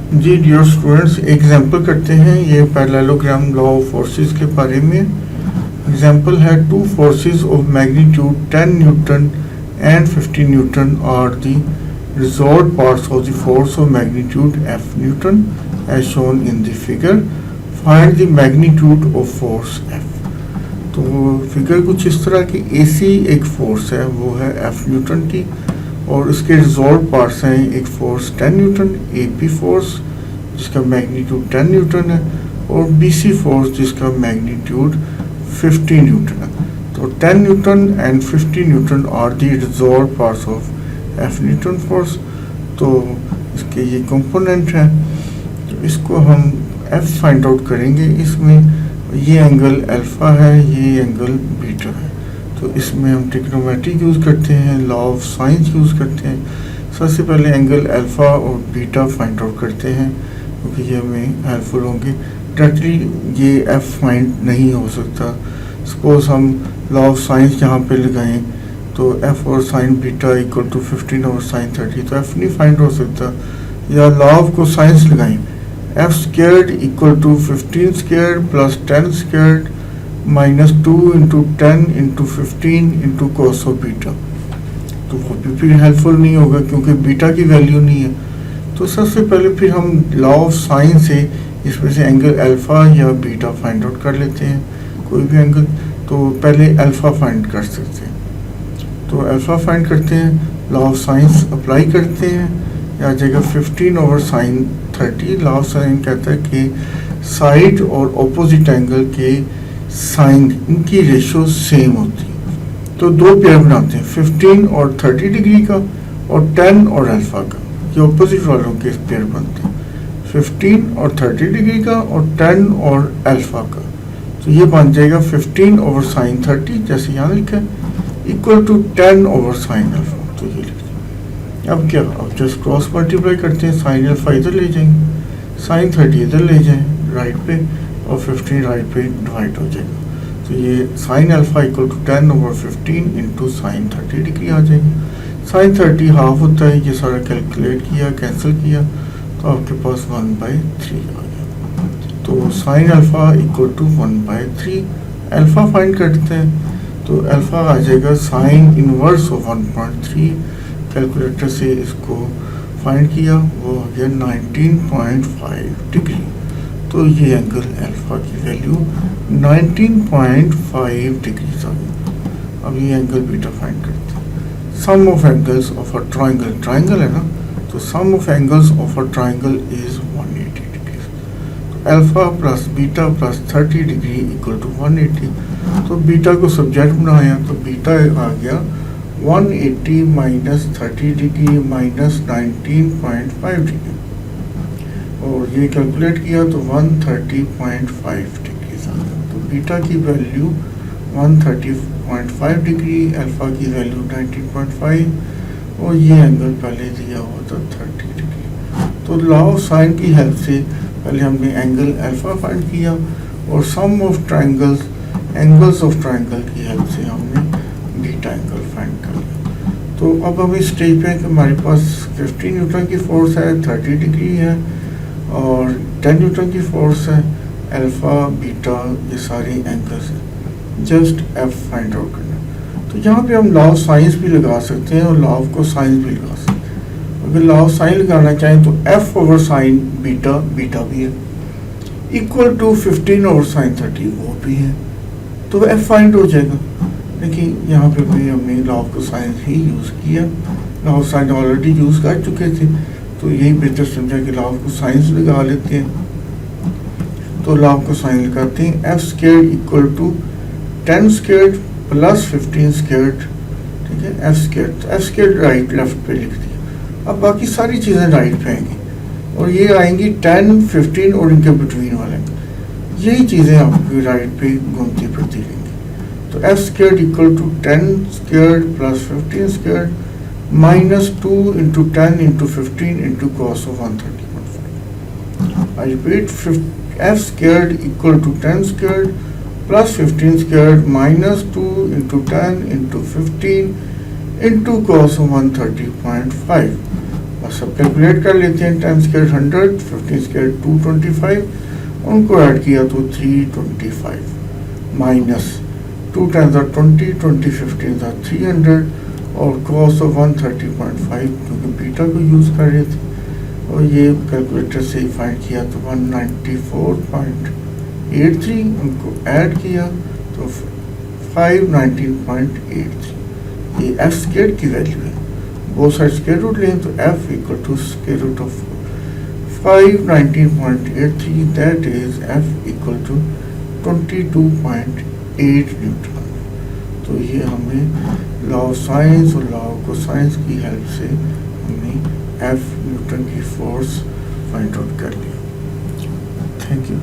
जी dear students, example करते हैं ये पैरेललोग्राम लॉ ऑफ फोर्सेस के बारे में। एग्जाम्पल है two forces of magnitude 10 newton and 50 newton are the resolved parts of the force of magnitude f newton as shown in the figure. Find the magnitude of force f। तो figure कुछ इस तरह की AC एक force है, वो है f Newton की, और इसके रिजॉल्व पार्ट्स हैं एक फोर्स 10 न्यूटन AP फोर्स जिसका मैग्नीट्यूड 10 न्यूटन है, और BC फोर्स जिसका मैग्नीट्यूड 50 न्यूटन है। तो 10 newton and 50 newton are the resolved parts of F newton force. तो इसके ये कंपोनेंट हैं, तो इसको हम F फाइंड आउट करेंगे। इसमें ये एंगल अल्फा है, ये एंगल बीटा है। तो इसमें हम ट्रिग्नोमेट्री यूज़ करते हैं, लॉ ऑफ साइंस यूज़ करते हैं। सबसे पहले एंगल अल्फ़ा और बीटा फाइंड आउट करते हैं क्योंकि ये हमें हेल्पफुल होंगे। डायरेक्टली ये एफ फाइंड नहीं हो सकता। सपोज हम लॉ ऑफ साइंस यहाँ पे लगाएं तो एफ और साइन बीटा इक्वल टू 15 और साइन 30, तो एफ नहीं फाइंड हो सकता। या लॉ ऑफ को साइंस लगाएं, F squared equal to 15 squared plus 10 squared minus 2 into 10 into 15 into cos of beta, तो वो भी फिर हेल्पफुल नहीं होगा क्योंकि बीटा की वैल्यू नहीं है। तो सबसे पहले फिर हम लॉ ऑफ साइन से इसमें से एंगल अल्फा या बीटा फाइंड आउट कर लेते हैं, कोई भी एंगल। तो पहले अल्फा फाइंड कर सकते हैं, तो अल्फा फाइंड करते हैं, लॉ ऑफ साइंस अप्लाई करते हैं, या जगह 15 over sine 30। Law of sine कहता है कि साइड और ऑपोजिट एंगल के साइन इनकी रेशो सेम होती है। तो दो पेयर बनाते हैं, 15 और 30 डिग्री का और 10 और अल्फा का, ये ऑपोजिट वालों के पेयर बनते हैं, 15 और 30 डिग्री का और 10 और अल्फा का। तो ये बन जाएगा 15 ओवर साइन 30 जैसे यहाँ लिखा है equal to 10 over sine alpha. तो ये लिख दिया। अब क्या, अब जस्ट क्रॉस मल्टीप्लाई करते हैं, साइन अल्फा इधर ले जाएंगे, साइन 30 इधर ले जाएं राइट पे, और 15 राइट पे डिवाइड हो जाएगा। तो ये sine alpha equal to 10 over 15 into sine 30 degree आ जाएगी। साइन 30 हाफ होता है, ये सारा कैलकुलेट किया, कैंसिल किया, तो आपके पास 1/3 आ गया। तो sine alpha equal to 1/3। Alpha find करते हैं, तो अल्फा आ जाएगा साइन इनवर्स ऑफ 1/3। कैलकुलेटर से इसको फाइंड किया, वो आ गया 19.5 डिग्री। तो ये एंगल अल्फा की वैल्यू 19.5 डिग्री आ गई। अब ये एंगल बीटा फाइंड करते हैं। Sum of angles of a triangle, triangle है ना, तो sum of angles of a triangle is 180 degree. तो alpha plus beta plus 30 degree equal to 180। तो बीटा को सब्जेक्ट बनाया, तो बीटा आ गया 180 माइनस 30 डिग्री माइनस 19.5 डिग्री, और ये कैलकुलेट किया तो 130.5 डिग्री आ गया। तो बीटा की वैल्यू 130.5 डिग्री, अल्फा की वैल्यू 19.5, और ये एंगल पहले दिया हुआ था 30 डिग्री। तो लॉ ऑफ साइन की हेल्प से पहले हमने एंगल अल्फा फाइंड किया, और sum of triangles, angles of triangle की हेल्प से हमने बीटा एंगल फाइंड कर लिया। तो अब हम इस स्टेज पे हैं कि हमारे पास 15 न्यूटन की फोर्स है, 30 डिग्री है, और 10 न्यूटन की फोर्स है, अल्फा बीटा ये सारे एंगल्स हैं। जस्ट एफ फाइंड आउट करना। तो यहाँ पे हम लॉ ऑफ साइंस भी लगा सकते हैं और लॉ ऑफ को साइंस भी लगा सकते हैं। अगर लॉ ऑफ साइन लगाना चाहें तो F over sign beta, beta भी है, इक्वल टू 15 ओवर साइन 30 वो भी है, तो एफ फाइंड हो जाएगा। लेकिन यहाँ पे भी हमने लॉ ऑफ को साइंस ही यूज़ किया, law of sign already use कर चुके थे, तो यही बेहतर समझा कि लॉ ऑफ को साइंस लगा लेते हैं। तो लॉ ऑफ को साइन लगाते हैं, F square equal to 10 square plus 15 square, ठीक है, एफ स्क्वायर। तो एफ स्क्वायर राइट लेफ्ट पे लिख दिया। अब बाकी सारी चीज़ें राइट पे आएंगी, और ये आएंगी 10, 15 और इनके बिटवीन वाले, यही चीज़ें आपकी राइट पे घूमती फिरती रहेंगी। तो F square equal to 10 square plus 15 square minus 2 into 10 into 15 into cos of 130.5। I repeat, F square equal to 10 square plus 15 square minus 2 into 10 into 15 into cos of 130.5 और सब कैलकुलेट कर लेते हैं। 10 स्क्वायर 100, 15 स्क्वायर 225, उनको add किया तो 325 minus 2 times 20, 20 15 300 और cos of 130.5 क्योंकि बीटा को यूज़ कर रहे थे और ये कैलकुलेटर से ही फाइंड किया तो 194.83, उनको ऐड किया तो 519.83। ये एफ स्क्वायर की वैल्यू है, वो साइड स्क्वायर रूट लें तो F equal to square root of 519.83, that is F equal to 22.8 newton. तो ये हमें लॉ ऑफ साइंस और लॉ ऑफ कोसाइंस की हेल्प से हमने एफ न्यूटन की फोर्स फाइंड आउट कर लिया। Thank you.